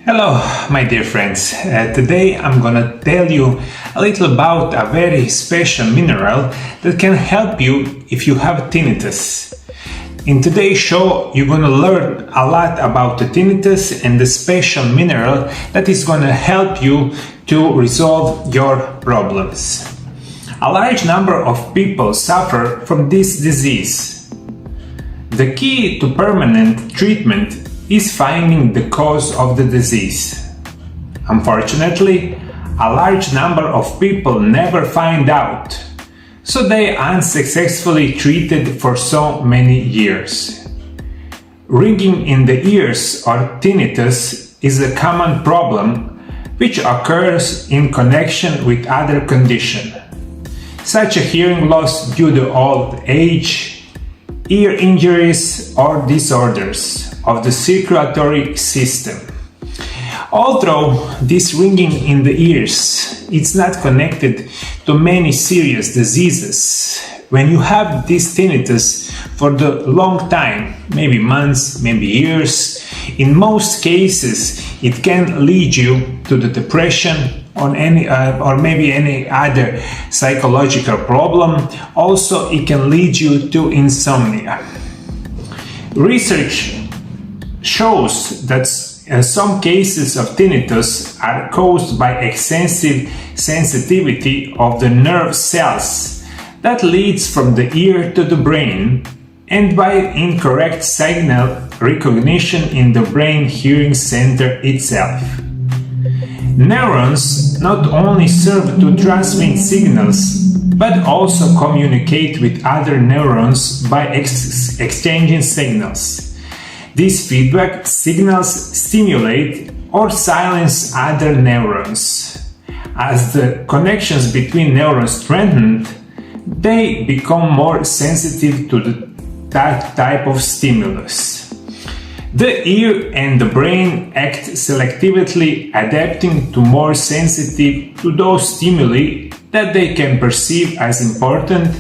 Hello, my dear friends. Today I'm gonna tell you a little about a very special mineral that can help you if you have tinnitus. In today's show, you're gonna learn a lot about the tinnitus and the special mineral that is gonna help you to resolve your problems. A large number of people suffer from this disease. The key to permanent treatment is finding the cause of the disease. Unfortunately, a large number of people never find out, so they are unsuccessfully treated for so many years. Ringing in the ears or tinnitus is a common problem which occurs in connection with other conditions, such as hearing loss due to old age, ear injuries or disorders of the circulatory system. Although this ringing in the ears is not connected to many serious diseases, when you have this tinnitus for the long time, maybe months, maybe years, in most cases it can lead you to the depression or maybe any other psychological problem. Also, it can lead you to insomnia. Research shows that some cases of tinnitus are caused by excessive sensitivity of the nerve cells that leads from the ear to the brain, and by incorrect signal recognition in the brain hearing center itself. Neurons not only serve to transmit signals, but also communicate with other neurons by exchanging signals. These feedback signals stimulate or silence other neurons. As the connections between neurons strengthen, they become more sensitive to that type of stimulus. The ear and the brain act selectively, adapting to more sensitive to those stimuli that they can perceive as important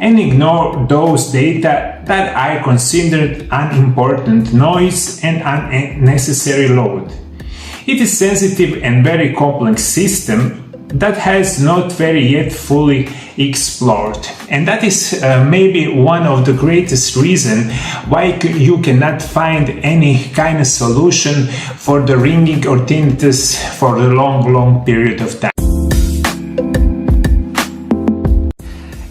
and ignore those data that are considered unimportant noise and unnecessary load. It is a sensitive and very complex system that has not very yet fully explored, and that is maybe one of the greatest reasons why you cannot find any kind of solution for the ringing or tinnitus for a long period of time.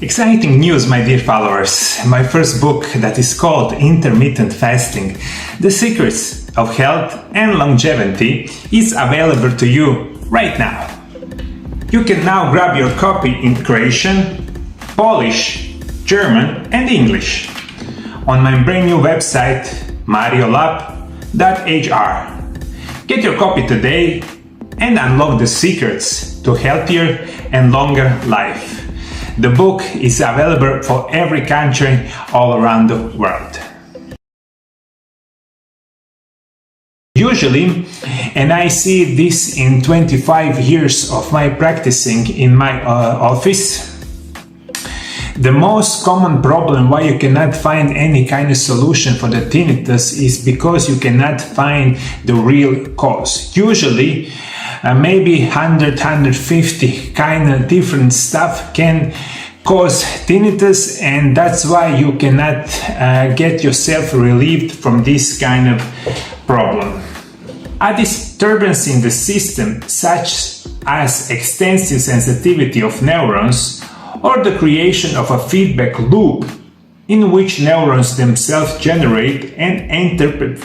Exciting news, my dear followers! My first book, that is called Intermittent Fasting: The Secrets of Health and Longevity, is available to you right now. You can now grab your copy in Croatian, Polish, German and English on my brand new website mariolab.hr. Get your copy today and unlock the secrets to healthier and longer life. The book is available for every country all around the world. Usually, and I see this in 25 years of my practicing in my office, the most common problem why you cannot find any kind of solution for the tinnitus is because you cannot find the real cause. Usually, maybe 100-150 kind of different stuff can cause tinnitus, and that's why you cannot get yourself relieved from this kind of problem. A disturbance in the system, such as extensive sensitivity of neurons, or the creation of a feedback loop in which neurons themselves generate and interpret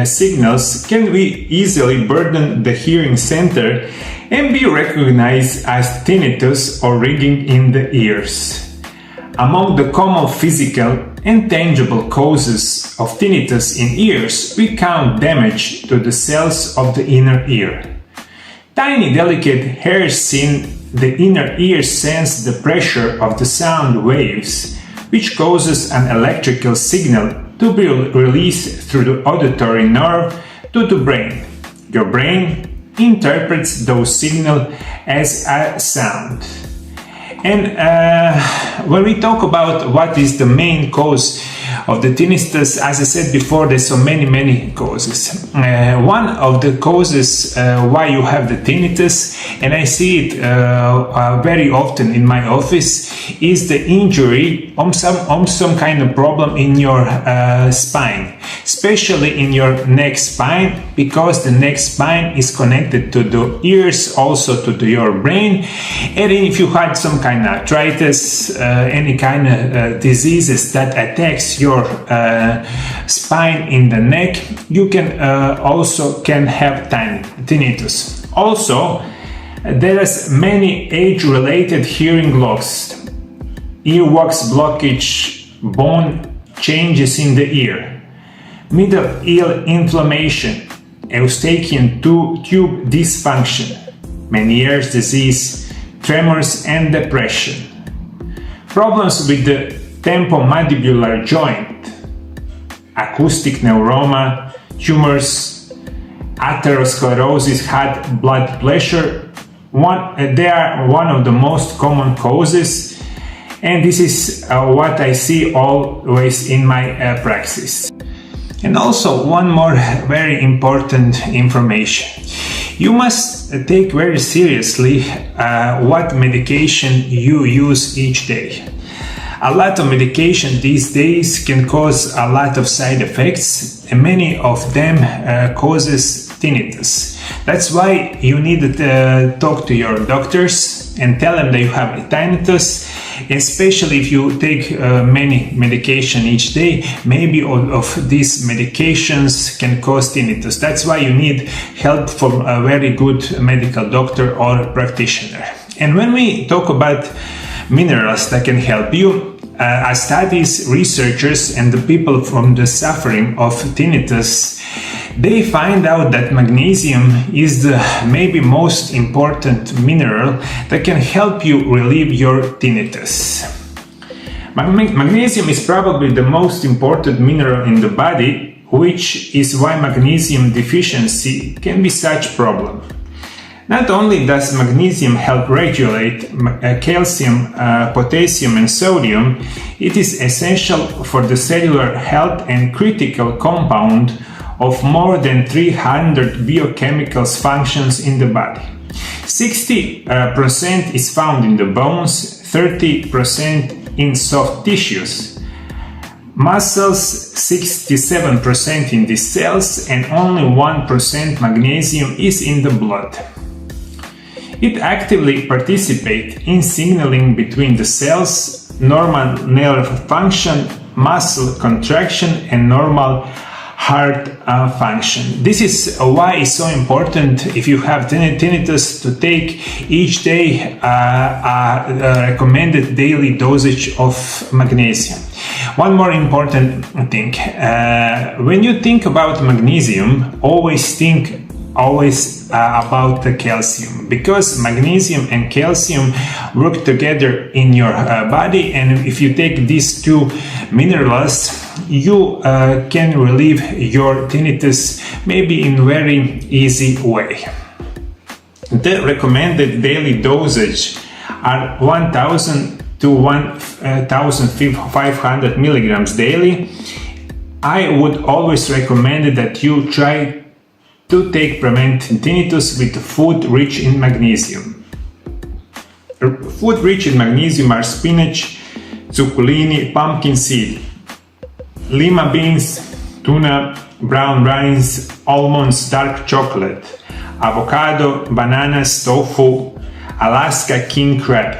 signals, can be easily burden the hearing center and be recognized as tinnitus or ringing in the ears. Among the common physical and tangible causes of tinnitus in ears, we count damage to the cells of the inner ear. Tiny delicate hairs in the inner ear sense the pressure of the sound waves, which causes an electrical signal to be released through the auditory nerve to the brain. Your brain interprets those signals as a sound. And when we talk about what is the main cause of the tinnitus. As I said before, there's so many causes. One of the causes why you have the tinnitus, and I see it very often in my office, is the injury on some kind of problem in your spine, especially in your neck spine, because the neck spine is connected to the ears, also to your brain. And if you had some kind of arthritis, any kind of diseases that attacks your spine in the neck, you can also have tinnitus. Also, there is many age-related hearing loss, earwax blockage, bone changes in the ear, middle ear inflammation, Eustachian tube dysfunction, Meniere's disease, tremors and depression, problems with the temporomandibular joint, acoustic neuroma, tumors, atherosclerosis, high blood pressure. They are one of the most common causes, and this is what I see always in my practice. And also one more very important information. You must take very seriously what medication you use each day. A lot of medication these days can cause a lot of side effects, and many of them causes tinnitus. That's why you need to talk to your doctors and tell them that you have tinnitus, especially if you take many medication each day. Maybe all of these medications can cause tinnitus. That's why you need help from a very good medical doctor or practitioner. And when we talk about minerals that can help you, studies, researchers, and the people from the suffering of tinnitus, they find out that magnesium is the maybe most important mineral that can help you relieve your tinnitus. Magnesium is probably the most important mineral in the body, which is why magnesium deficiency can be such a problem. Not only does magnesium help regulate calcium, potassium and sodium, it is essential for the cellular health and critical compound of more than 300 biochemical functions in the body. 60% is found in the bones, 30% in soft tissues, muscles, 67% in the cells, and only 1% magnesium is in the blood. It actively participates in signaling between the cells, normal nerve function, muscle contraction, and normal heart function. This is why it's so important, if you have tinnitus, to take each day a recommended daily dosage of magnesium. One more important thing, when you think about magnesium, always think about the calcium, because magnesium and calcium work together in your body, and if you take these two minerals, you can relieve your tinnitus maybe in very easy way. The recommended daily dosage are 1000 to 1500 milligrams daily. I would always recommend that you try to take preventing tinnitus with food rich in magnesium. Food rich in magnesium are spinach, zucchini, pumpkin seed, lima beans, tuna, brown rice, almonds, dark chocolate, avocado, bananas, tofu, Alaska king crab,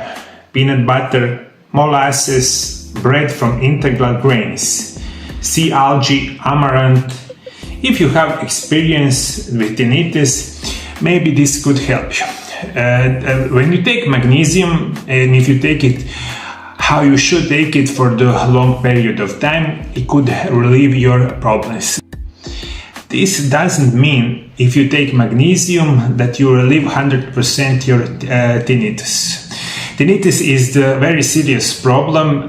peanut butter, molasses, bread from integral grains, sea algae, amaranth. If you have experience with tinnitus, maybe this could help you. When you take magnesium, and if you take it how you should take it for the long period of time, it could relieve your problems. This doesn't mean if you take magnesium that you relieve 100% your tinnitus. Tinnitus is the very serious problem.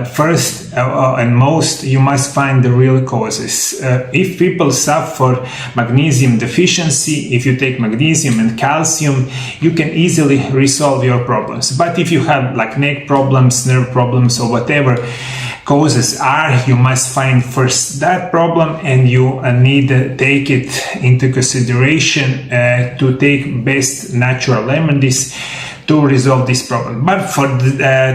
First and most, you must find the real causes. If people suffer magnesium deficiency, if you take magnesium and calcium, you can easily resolve your problems. But if you have like neck problems, nerve problems, or whatever causes are, you must find first that problem, and you need to take it into consideration to take best natural remedies to resolve this problem. But for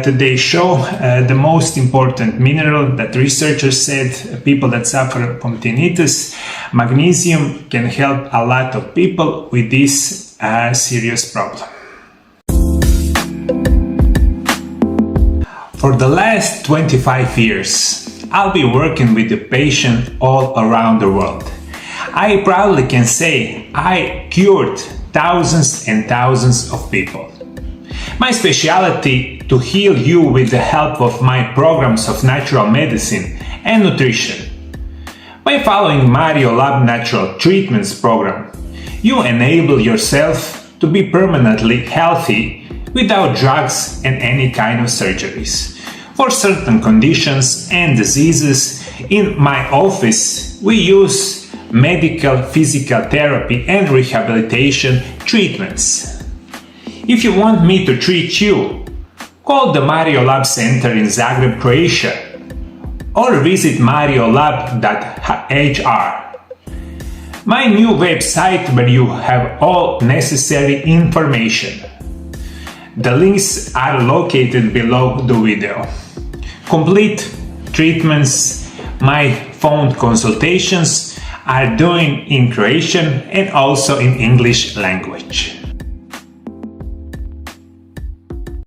today's show, the most important mineral that researchers said people that suffer from tinnitus, magnesium, can help a lot of people with this serious problem. For the last 25 years, I'll be working with the patient all around the world. I proudly can say I cured thousands and thousands of people. My specialty to heal you with the help of my programs of natural medicine and nutrition. By following Mariolab Natural Treatments program, you enable yourself to be permanently healthy without drugs and any kind of surgeries. For certain conditions and diseases, in my office we use medical, physical therapy and rehabilitation treatments. If you want me to treat you, call the Mariolab Center in Zagreb, Croatia, or visit mariolab.hr, my new website where you have all necessary information. The links are located below the video. Complete treatments, my phone consultations are doing in Croatian and also in English language.